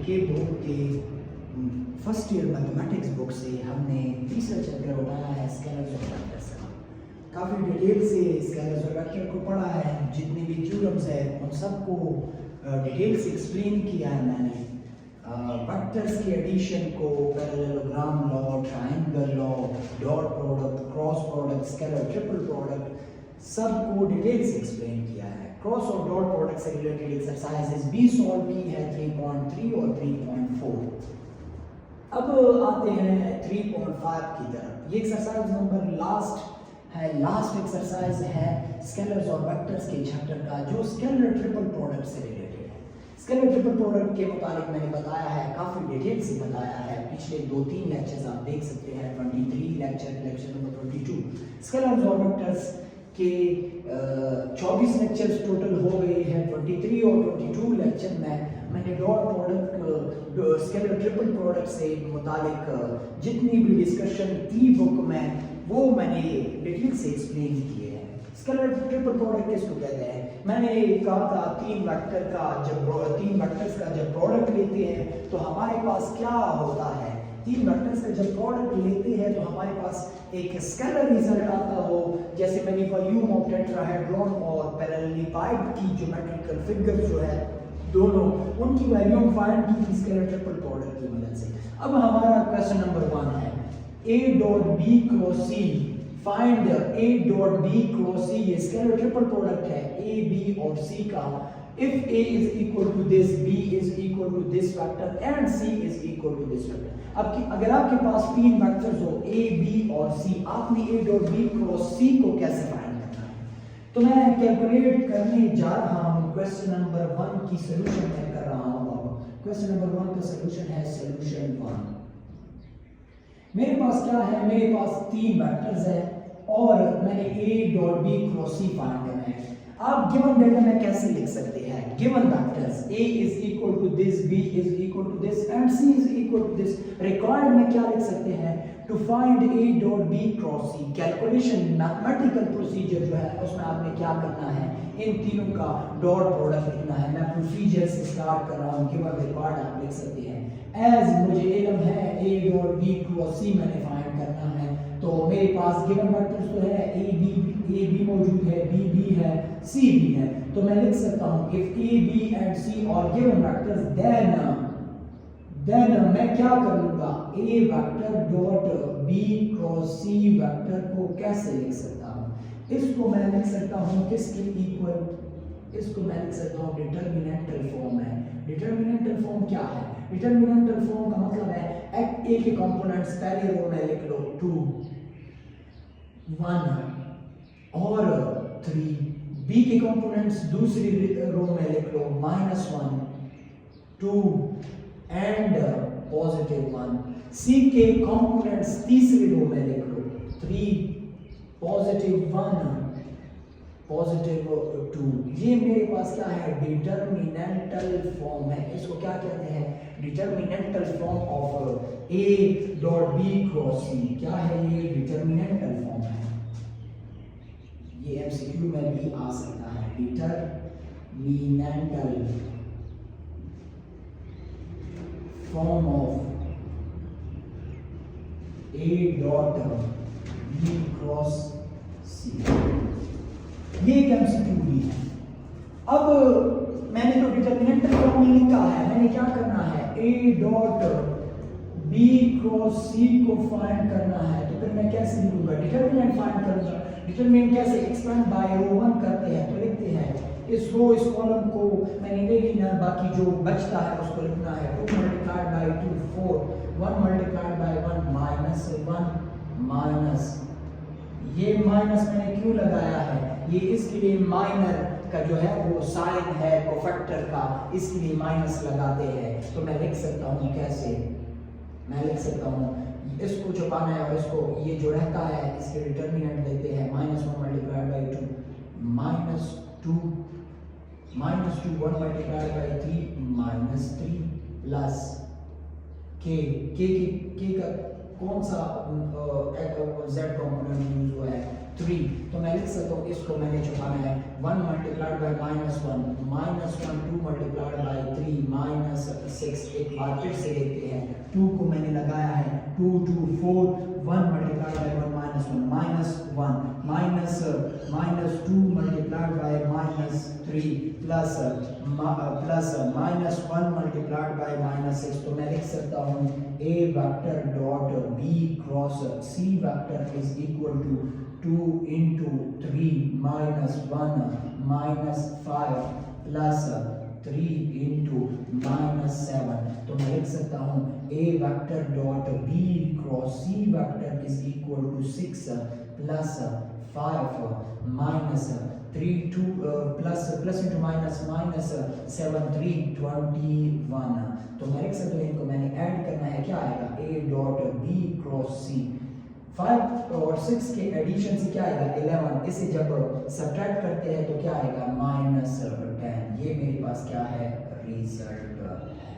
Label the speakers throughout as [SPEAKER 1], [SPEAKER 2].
[SPEAKER 1] के बोर्ड के first year mathematics book से हमने तीसरा चैप्टर उठाया है स्केलर्स और वेक्टर्स का। काफ़ी डिटेल से स्केलर्स और वेक्टर को पढ़ा है, जितने भी थ्योरम्स है उन सबको डिटेल से एक्सप्लेन किया है मैंने। वेक्टर्स के एडिशन को parallelogram law, triangle law, dot product, cross product, scalar triple product सबको डिटेल से एक्सप्लेन किया है। क्रॉस और डॉट प्रोडक्ट से रिलेटेड एक्सरसाइजेस भी सॉल्व की है 3.3 और 3.4। अब आते हैं 3.5 की तरफ। ये एक्सरसाइज नंबर लास्ट एक्सरसाइज है स्केलर्स और वेक्टर्स के चैप्टर का, जो स्केलर ट्रिपल प्रोडक्ट से रिलेटेड है। स्केलर ट्रिपल प्रोडक्ट के मुताबिक मैंने बताया है, काफ़ी डिटेल से बताया है। पिछले 2-3 लेक्चर्स आप देख सकते हैं, 23 लेक्चर नंबर 22। स्केलर्स और वेक्टर्स के 24 लेक्चर्स टोटल हो गए हैं। 23 और 22 लेक्चर में मैंने dot product scalar triple product से मुतालिक जितनी भी डिस्कशन की बुक में, वो मैंने डिटेल से एक्सप्लेन किए हैं। स्केलर ट्रिपल प्रोडक्ट किसको कहते हैं? मैंने कहा था तीन वेक्टर्स का जब प्रोडक्ट लेते हैं तो हमारे पास क्या होता है। तीन वेक्टर्स का जब प्रोडक्ट लेते हैं तो हमारे पास एक स्केलर रिजल्ट आता हो, जैसे मैंने वॉल्यूम ऑफ टेट्राहेड्रॉन और पैरेललोग्राम की ज्योमेट्रिकल फिगर जो है दोनों, उनकी वैल्यू फाइंड की थी स्केलर ट्रिपल प्रोडक्ट की मदद से। अब हमारा क्वेश्चन नंबर 1 है A dot B cross C, find A dot B cross C। ये स्केलर ट्रिपल प्रोडक्ट है A, B और C का। If A is equal to this, B is equal to this vector and C is equal to this vector। अब अगर आपके पास तीन vectors हो A, B और C, आपने A dot B cross C को कैसे फाइंड करना है? तो मैं कैलकुलेट करने जा रहा हूँ। क्वेश्चन नंबर 1 की सॉल्यूशन मैं कर रहा हूँ। क्वेश्चन नंबर 1 का सॉल्यूशन है सॉल्यूशन 1। मेरे पास क्या है? मेरे पास तीन वेक्टर्स है और मैंने A dot B cross C find करना है। आप गिवन डेटा में कैसे लिख सकते हैं? Given vectors A is equal to this, B is equal to this and C is equal to this. Required में क्या लिख सकते हैं? To find A dot B cross C। Calculation mathematical procedure जो है उसमें आपने क्या करना है? इन तीनों का डॉट प्रोडक्ट लिखना है। मैं प्रोसीजर से स्टार्ट कर रहा हूँ। गिवन रिक्वायर्ड आप लिख सकते हैं एज मुझे इल्म है A dot B cross C मैंने फाइंड करना है। तो मेरे पास गिवन वेक्टर्स तो है A B मौजूद है, B है, C भी है। तो मैं लिख सकता हूँ if A, B and C और गिवन वेक्टर्स देन मैं क्या करूँगा? A vector dot B cross C vector को कैसे लिख सकता हूँ? इसको मैं लिख सकता हूँ किसके इक्वल? इसको मैं लिख सकता हूँ डिटरमिनेंटल फॉर्म है। डिटरमिनेंटल फॉर्म क्या है? डिटरमिनेंटल फॉर्म का मतलब है A के कंपोनेंट्स पहले रो में लिख लो 2, 1 और 3। B के कंपोनेंट्स दूसरी रो में लिख लो -1, 2 एंड +1। C के कंपोनेंट्स तीसरी रो में लिख लो 3, +1, +2। ये मेरे पास क्या है? डिटरमिनेंटल फॉर्म है। इसको क्या कहते हैं? Determinantal form of A dot B cross C। क्या है ये? डिटरमिनेंटल फॉर्म है। ये MCQ में भी आ सकता है। Determinantal form of A dot B cross C। ये एक MCQ भी है। अब मैंने तो डिटरमिनेंटल फॉर्म में लिखा है, मैंने क्या करना है? A dot B cross C को फाइंड करना है। तो फिर मैं कैसे लिखूंगा? डिटरमिनेंट फाइंड करूंगा। डिटरमिनेंट कैसे? एक्सपेंड बाय रो 1 करते हैं तो लिखते हैं इस रो इस कॉलम को मैंने ले लिया, बाकी जो बचता है उसको लिखना है 2 multiplied bye 2 4, 1 multiplied by 1 -1 minus. ये माइनस मैंने क्यों लगाया है? ये इसके लिए माइनर का जो है वो साइन है कोफैक्टर का, इसके लिए माइनस लगाते हैं। तो मैं लिख सकता हूँ कैसे? मैं लिख सकता हूँ इसको छुपाना है और इसको ये जो रहता है इसके डिटरमिनेंट लेते हैं -1 multiplied bye 2 -2 1 multiplied by 3 -3 plus के का कौन सा z कंपोनेंट यूज हुआ है? 3। तो मैं लिख सकता हूँ इसको मैंने छुपाना है 1 मल्टीप्लाइड बाय -1 -1 2 मल्टीप्लाइड बाय 3 -6। एक बार फिर से देखते हैं 2 को मैंने लगाया है 2 2 4 1 multiplied by 1 -1 -2 multiplied by -3 plus -1 multiplied by -6। तो मैं लिख सकता हूँ A vector dot B cross C vector is equal to 2 into 3 -1 -5 plus 3 into -7। तो मैं लिख सकता हूँ A vector dot B cross C vector is equal टू 6 प्लस 5 माइनस 3 2 प्लस into माइनस 7 3 21। तो मैं लिख सकता हूँ इनको मैंने ऐड करना है, क्या आएगा A dot B cross C। 5 और 6 के एडिशन से क्या आएगा 11। इसे जब सब्ट्रैक्ट करते हैं तो क्या आएगा -10। ये मेरे पास क्या है रिजल्ट है।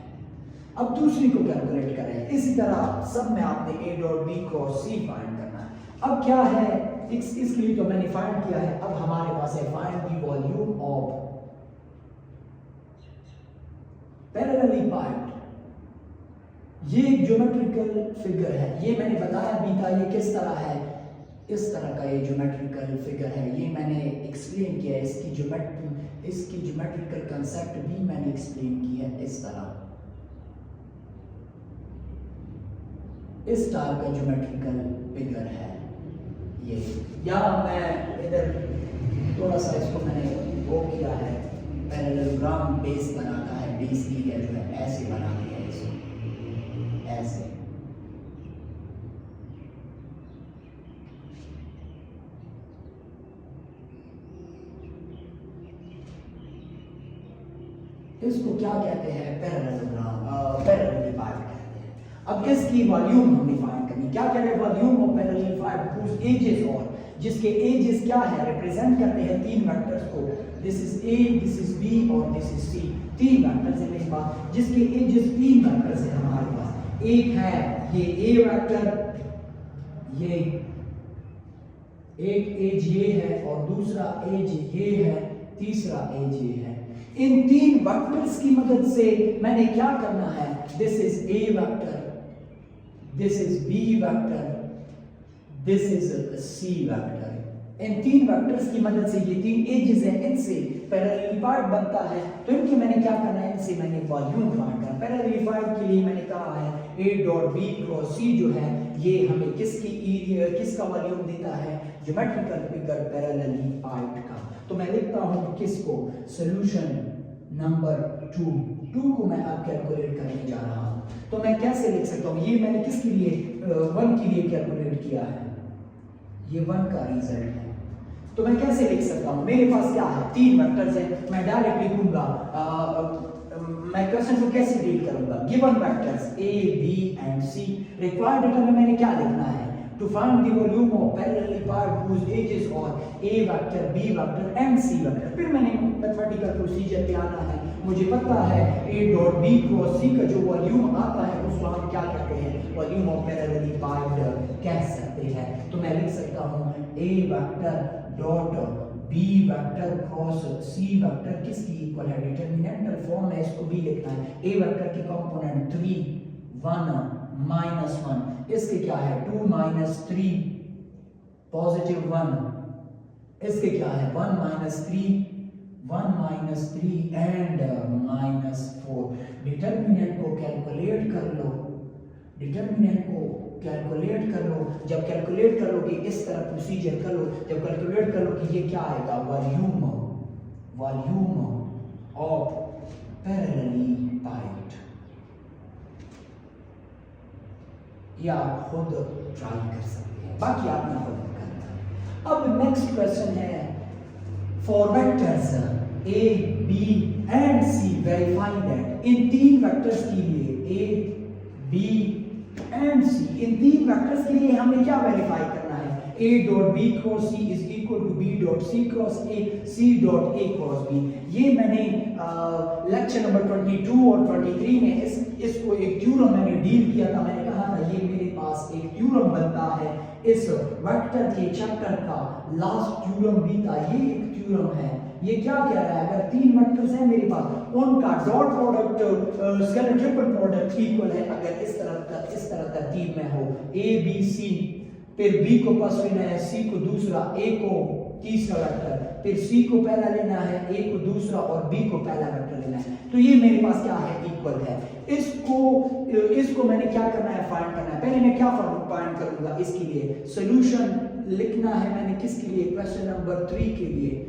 [SPEAKER 1] अब दूसरी को कैलकुलेट करें। इसी तरह सब में आपने A dot B cross C find करना है। अब क्या है इसके लिए तो मैंने फाइंड किया है। अब हमारे पास है find the volume of parallelly piped. ये एक ज्योमेट्रिकल फिगर है, ये मैंने बताया भी था ये किस तरह है, इस तरह का ये ज्योमेट्रिकल फिगर है। ये मैंने एक्सप्लेन किया है, इसकी ज्योमेट्रिकल कंसेप्ट भी मैंने एक्सप्लेन की है। इस तरह इस टाइप का ज्योमेट्रिकल फिगर है ये। या मैं इधर थोड़ा सा इसको मैंने वो किया है, पैरेललोग्राम बेस बनाता है, बेस लिया जो है ऐसे बना दिया है इसको ऐसे। इसको क्या कहते हैं पैरेललोग्राम, पैरेलली पाइप कहते हैं। अब इसकी वॉल्यूम हमने फाइंड करनी। क्या कह रहे हैं volume of parallelepiped whose edges, और जिसके एजेस क्या है रिप्रेजेंट करते हैं तीन वेक्टर्स को। This is a, this is b और दिस इज सी। तीन वेक्टर्स है मेरे पास जिसके एजेस तीन वेक्टर्स है हमारे पास। एक है ये ए वेक्टर, ये एक एज ये है और दूसरा एज ये है, तीसरा एज ये है। इन तीन वेक्टर्स की मदद से मैंने क्या करना है, this is A vector, this is B vector, this is C vector. इन तीन वेक्टर्स की मदद से ये तीन एजेस हैं, इनसे पैरेललोग्राम बनता है। तो इनकी मैंने क्या करना है, इनसे मैंने वॉल्यूम फाइंड करना है। पैरेललोग्राम के लिए मैंने कहा है A dot B cross C जो है ये हमें किसका वॉल्यूम देता है, ज्योमेट्रिकल फिगर पैरेलली पाइप्ड का। तो मैं लिखता हूं किसको, सॉल्यूशन नंबर 2 को मैं अब कैलकुलेट करने जा रहा हूं। तो मैं कैसे लिख सकता हूं, ये मैंने किसके लिए 1 के लिए कैलकुलेट किया है, ये 1 का रिजल्ट है। तो मैं कैसे लिख सकता हूं, मेरे पास क्या है तीन वेक्टर्स हैं, मैं डायरेक्ट लिखूंगा। मैं क्वेश्चन को कैसे डील करूंगा, given vectors A, B and C। Required data में मैंने क्या लिखना है, to find the volume of parallelepiped whose edges और A vector, B vector and C vector. फिर मैंने मैथमेटिकल प्रोसीजर पे आना है। मुझे पता है A dot B cross C का जो वॉल्यूम आता है उसको हम क्या कहते हैं, वॉल्यूम ऑफ पैरेलली पाइप्ड कह सकते हैं। तो मैं लिख सकता हूं A vector dot B vector cross C vector किसकी इक्वल है, डिटरमिनेंटल फॉर्म में इसको भी लिखना है। A वेक्टर के कंपोनेंट 3 1 -1, इसके क्या है 2 -3 पॉजिटिव 1, इसके क्या है 1 -3 एंड -4। डिटरमिनेंट को कैलकुलेट कर लो, जब कैलकुलेट कर लोगे इस तरह प्रोसीजर कर लो, जब कैलकुलेट कर लो कि ये क्या आएगा, वॉल्यूम ऑफ पैरेलली पाइप्ड। या खुद ट्राई कर सकते हैं, बाकी आपने खुद करना है। अब नेक्स्ट क्वेश्चन है for vectors A, B and C verify that. इन तीन वेक्टर्स के लिए A, B एंड C, इन तीन वेक्टर्स के लिए हमें क्या वेरीफाई करना है, A dot B cross C is equal to B dot C cross A, C dot A cross B। ये मैंने लेक्चर नंबर 22 और 23 में इसको एक थ्योरम मैंने डील किया था। मैंने कहा था ये मेरे पास एक थ्योरम बनता है इस वेक्टर के चैप्टर का लास्ट थ्योरम भी था, ये एक थ्योरम है। ये क्या कह रहा है, अगर तीन वेक्टर्स हैं मेरे पास, उनका dot product scalar triple product equal है अगर इस तरह तरतीब में हो, ए बी सी, फिर बी को पास लेना है, सी को दूसरा, ए को तीसरा वेक्टर, फिर सी को पहला लेना है, ए को दूसरा और बी को पहला वेक्टर लेना है, तो ये मेरे पास क्या है, इक्वल है। इसको मैंने क्या करना है, फाइंड करना है। पहले मैं क्या फाइंड करूंगा, इसके लिए सॉल्यूशन लिखना है मैंने, किसके लिए, क्वेश्चन नंबर 3 के लिए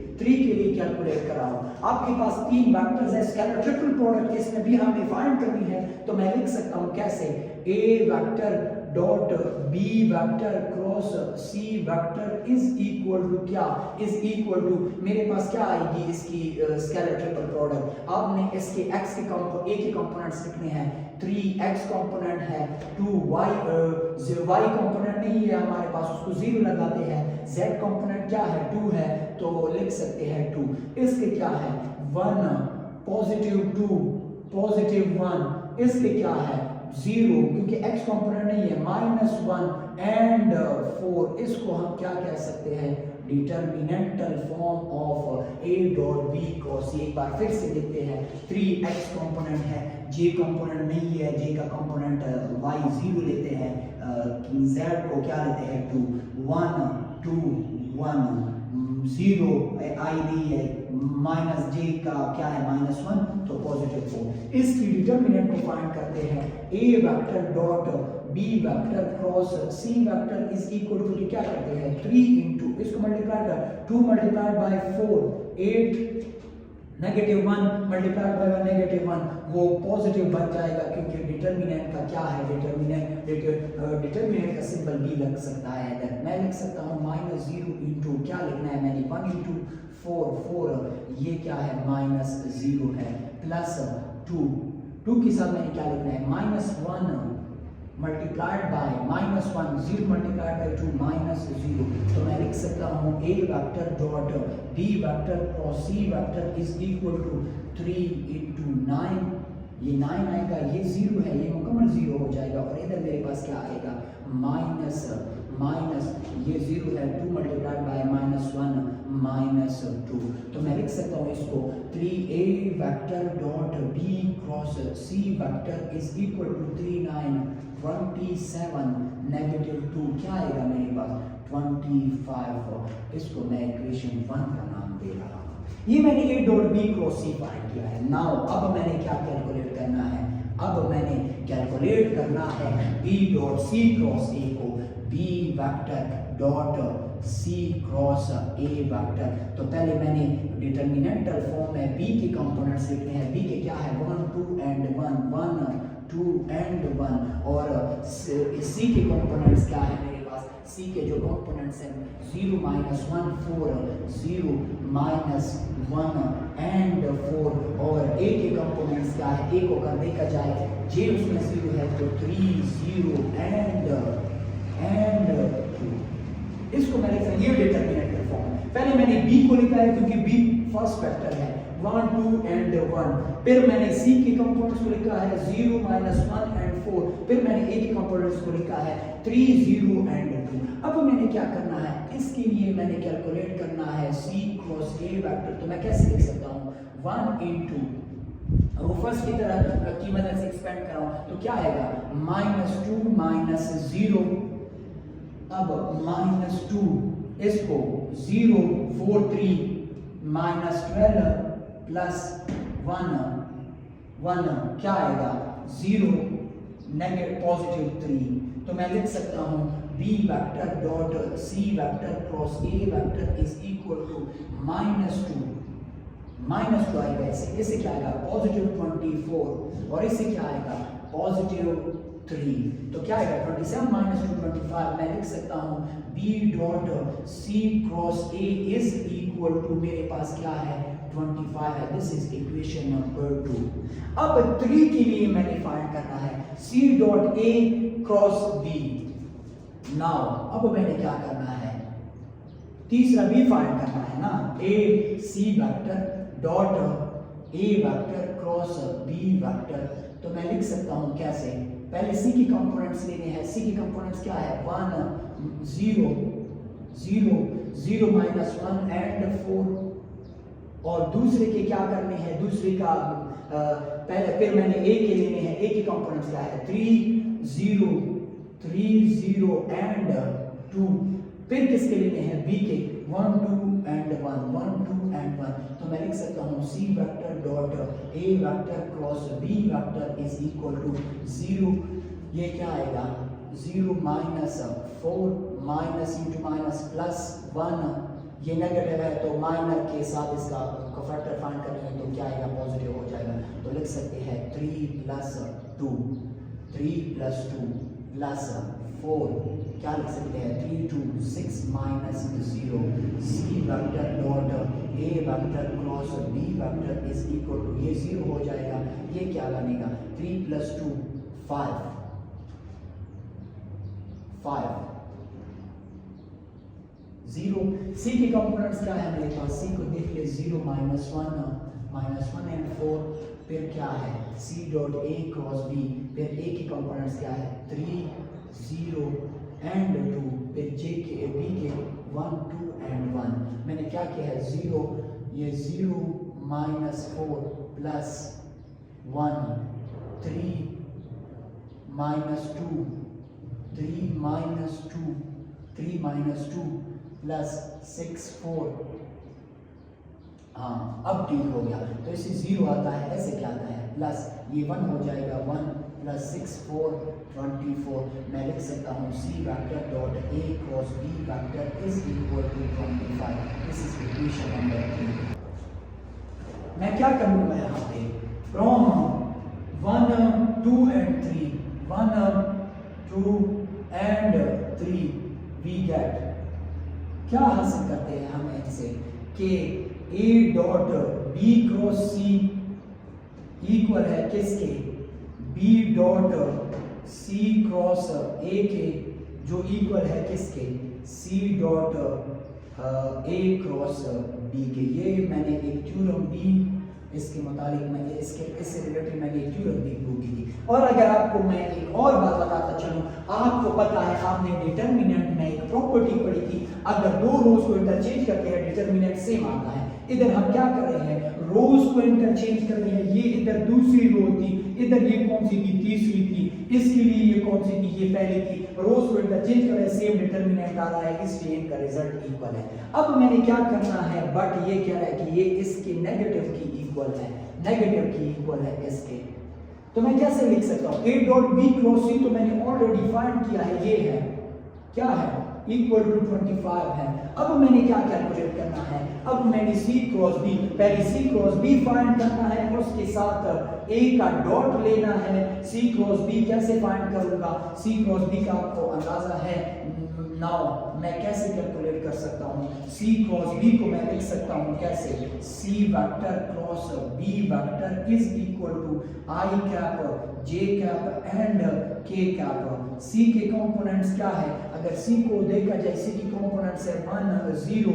[SPEAKER 1] कैलकुलेट कर रहा हूं। आपके पास तीन वेक्टर्स है, स्केलर ट्रिपल प्रोडक्ट इसमें भी हमें फाइंड करनी है, तो मैं लिख सकता हूं कैसे, A vector dot B vector cross C vector is equal to क्या, इज इक्वल टू मेरे पास क्या आएगी इसकी स्केलर ट्रिपल प्रोडक्ट। आपने इसके x के ए के कंपोनेंट्स लिखने हैं, 3x कंपोनेंट है, 2y y कंपोनेंट नहीं है हमारे पास, उसको 0 लगाते हैं, z कंपोनेंट क्या है, 2 है, तो लिख सकते हैं 2। इसके क्या है 1 पॉजिटिव 2 पॉजिटिव 1, इसके क्या है 0 क्योंकि x कंपोनेंट नहीं है, -1 एंड 4, इसको हम क्या कह सकते हैं, determinantal form of a dot b cross. एक बार फिर से देखते हैं, 3x कंपोनेंट है, j कंपोनेंट नहीं है, j का कंपोनेंट y 0 लेते हैं, z को क्या लेते हैं 2 1 2 1 0 आई नहीं है, माइनस j का क्या है -1 तो पॉजिटिव 4। इसकी डिटरमिनेंट को फाइंड करते हैं, a vector dot b vector cross c vector is equal to क्या करते हैं 3 इंटू इसको मल्टीप्लाई कर 2 मल्टीप्लाइड बाय 4 8 -1 मल्टीप्लाइड बाय -1 वो पॉजिटिव बन जाएगा क्योंकि डिटरमिनेंट का क्या है, डिटरमिनेंट का सिंबल भी लग सकता है। दैट मैं लिख सकता हूँ -0 इंटू क्या लिखना है मैंने 1 इंटू 4 ये क्या है -0 है, प्लस 2 के साथ मैंने क्या लिखना है -1 मल्टीप्लाइड बाय -1 0 मल्टीप्लाइड बाय 2 -0, तो मैं लिख सकता हूँ a vector dot b vector cross c vector is equal to 3 into 9, ये 9 आएगा, ये 0 है, ये मुकम्मल 0 हो जाएगा और इधर मेरे पास क्या आएगा माइनस ये 0 है, 2 मल्टीप्लाइड बाय -1 -2, तो मैं लिख सकता हूँ इसको 3a vector dot b cross c vector is equal to 3 9 27 -2 क्या आएगा मेरे पास 25। इसको मैं इक्वेशन 1 का नाम दे रहा हूँ। ये मैंने a dot b cross c find किया है। नाउ अब मैंने क्या कैलकुलेट करना है, अब मैंने कैलकुलेट करना है b dot c cross a को, b vector dot c cross a vector. तो पहले मैंने डिटरमिनेंटल फॉर्म में b के कंपोनेंट्स लिखने हैं, b के क्या है 1 2 एंड 1 2 एंड 1 और c के कंपोनेंट्स क्या है मेरे पास, c के जो कंपोनेंट्स हैं 0 -1 4 0 -1 एंड 4 और a के कंपोनेंट्स क्या है, a को कर देखा जाए j उसमें 0 है तो 3 0 एंड 2। इसको मैंने ये डिटरमिनेंटल फॉर्म, पहले मैंने b को लिखा है क्योंकि b फर्स्ट वेक्टर है 1 2 एंड 1, फिर मैंने c के कंपोनेंट्स को लिखा है 0 -1 एंड 4, फिर मैंने a के कंपोनेंट्स को लिखा है 3 0 एंड 2। अब मैंने क्या करना है, इसके लिए मैंने कैलकुलेट करना है c क्रॉस a वेक्टर, तो मैं कैसे लिख सकता हूँ 1 इंटू वो फर्स्ट की तरह की मदद से एक्सपेंड कर रहा हूँ, तो क्या आएगा -2 -0, अब -2 इसको 0 4 3 -12 प्लस 1 क्या आएगा 0 नेगेटिव पॉजिटिव 3, तो मैं लिख सकता हूँ b vector dot c vector cross a vector is equal to -2 आएगा, इससे क्या आएगा पॉजिटिव 24 और इससे क्या आएगा पॉजिटिव 3, तो क्या आएगा 27 -2 25। मैं लिख सकता हूँ b dot c cross a is equal to मेरे पास क्या है 25 है। This is equation number 2। अब 3 के लिए मैंने फाइंड करना है c dot a cross b। Now अब मैंने क्या करना है, तीसरा b फाइंड करना है ना, a c vector dot a vector cross b vector, तो मैं लिख सकता हूं कैसे, पहले c के कंपोनेंट्स लेने हैं, c के कंपोनेंट्स क्या है 1 0 0 0 माइनस 1 एंड 4, और दूसरे के क्या करने हैं, दूसरे का पहले फिर मैंने ए के लेने हैं, ए के कंपोनेंट्स क्या है 3 0 एंड 2, फिर किसके लेने हैं बी के 1 2 एंड 1 1 2 एंड 1, तो मैं लिख सकता हूँ C vector dot A vector cross B vector is equal to 0, ये क्या आएगा 0 minus 4 minus into minus plus 1, ये नेगेटिव है तो माइनर के साथ इसका फैक्टर फाइंड करेंगे तो क्या आएगा पॉजिटिव हो जाएगा, तो लिख सकते हैं 3 प्लस 2 प्लस 4, क्या लिख सकते हैं 3 2 6 minus 0, c vector dot A vector cross B vector is equal to, ये 0 हो जाएगा, ये क्या बनेगा 3 प्लस 2 5 0, सी के कंपोनेंट्स क्या है मेरे पास, सी को देख ले 0 माइनस 1 एंड 4, फिर क्या है सी डॉट ए क्रॉस बी, फिर ए के कंपोनेंट्स क्या है 3 0 एंड 2, फिर जे के बी के 1 2 एंड 1, मैंने क्या किया है 0, ये 0 minus 4 plus 1 3 minus 2 3 minus 2 plus 6 4, हाँ अब ठीक हो गया, तो इसे 0 आता है, ऐसे क्या आता है प्लस, ये 1 हो जाएगा 1 प्लस 6 4 24, मैं लिख सकता हूँ C vector dot A cross B vector is equal to 25, this is equation number 3। मैं क्या करूँगा यहाँ पे from 1 2 and 3 1 2 and 3 we get, क्या हासिल करते हैं हम इनसे कि A dot B cross C equal है किसके B dot C cross A के, जो इक्वल है किसके C dot A cross B के, ये मैंने एक थ्योरम भी इसके मुतालिक मैं इससे रिलेटेड मैंने एक थ्योरम भी प्रूव की थी। और अगर आपको मैं एक और बात बताता चलूं, आपको पता है आपने डिटर्मिनेंट में एक प्रॉपर्टी पढ़ी थी, अगर दो रोज को इंटरचेंज करते हैं डिटर्मिनेंट सेम आता है। इधर हम क्या कर रहे हैं, रोज को इंटरचेंज कर रहे हैं, ये इधर दूसरी रो थी, इधर ये कौन सी थी तीसरी थी, इसके लिए ये कौन सी थी ये पहले थी, रोज को इंटरचेंज कर रहे हैं, सेम डिटर्मिनेंट आ रहा है, इसलिए इनका रिजल्ट इक्वल है। अब मैंने क्या करना है, बट ये कह रहा है कि ये इसके नेगेटिव की इक्वल है, नेगेटिव की इक्वल है इसके, तो मैं कैसे लिख सकता हूँ A dot B cross C, तो मैंने ऑलरेडी फाइंड किया है, ये है क्या है इक्वल टू 25 है। अब मैंने क्या कैलकुलेट करना है, अब मैंने C क्रॉस B, पहले C क्रॉस B फाइंड करना है और उसके साथ A का डॉट लेना है। C क्रॉस B कैसे फाइंड करूंगा, C क्रॉस B का आपको अंदाजा है, नाउ मैं कैसे कैलकुलेट कर सकता हूँ, C क्रॉस B को मैं लिख सकता हूँ कैसे, C vector cross B vector is equal to I cap J cap and K cap. C के कंपोनेंट्स क्या है, अगर C को देखा जाए, C की कंपोनेंट्स है 1 0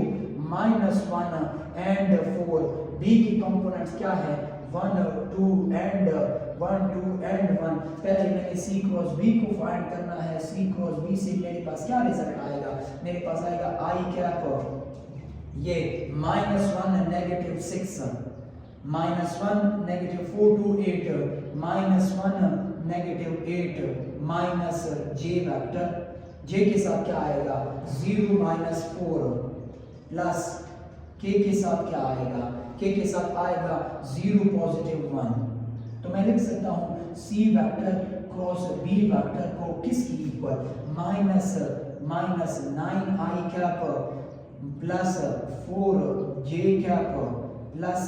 [SPEAKER 1] माइनस 1 एंड 4, B की कंपोनेंट्स क्या है 1 2 एंड 1 2 एंड 1। पहले मैंने C क्रॉस B को फाइंड करना है, C क्रॉस B से मेरे पास क्या रिजल्ट आएगा, मेरे पास आएगा I कैप ये -1 negative 6 -1 negative 4 2 8 -1 negative 8 minus J vector, J के साथ क्या आएगा 0 माइनस 4 प्लस K के साथ क्या आएगा, K के साथ आएगा 0 पॉजिटिव 1। तो मैं लिख सकता हूँ C vector cross B vector को किसकी equal, minus 9I cap plus 4J cap plus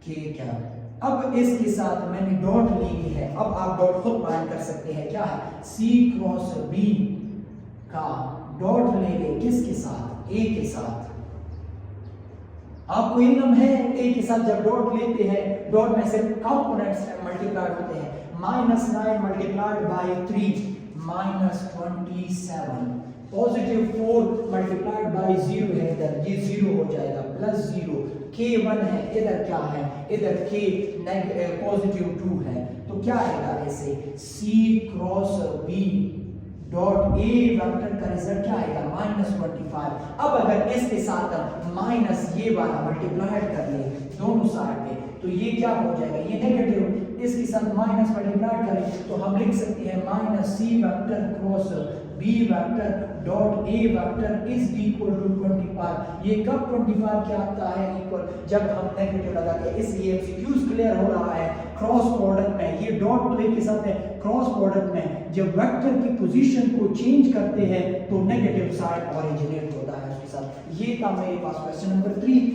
[SPEAKER 1] K cap. अब इसके साथ मैंने डॉट ली है, अब आप डॉट खुद फाइंड कर सकते हैं, क्या है C क्रॉस B का डॉट ले ले किसके साथ, A के साथ। आपको इल्म है A के साथ जब डॉट लेते हैं, डॉट में से कंपोनेंट्स मल्टीप्लाइड होते हैं, -9 multiplied by 3 -27, positive 4 multiplied by 0 है, इधर ये 0 हो जाएगा, प्लस 0 K1 है, इधर क्या है, इधर K पॉजिटिव 2 है, तो क्या आएगा ऐसे C cross B dot A vector का रिजल्ट क्या आएगा -25। अब अगर इसके साथ हम माइनस ये वाला मल्टीप्लाई कर ले दोनों साइड पे तो ये क्या हो जाएगा, ये नेगेटिव, इसके साथ माइनस मल्टीप्लाई करें तो हम लिख सकते हैं minus c vector cross B vector dot A vector is equal to 25। ये कब 25 क्या आता है इक्वल, जब हम नेगेटिव लगाते हैं। इसलिए एमसीक्यूज क्लियर हो रहा है क्रॉस प्रोडक्ट में, ये डॉट तो एक के साथ है, क्रॉस प्रोडक्ट में जब वेक्टर की पोजीशन को चेंज करते हैं तो नेगेटिव साइड ओरिजिनेट होता है उसके साथ। ये था मेरे पास क्वेश्चन नंबर 3।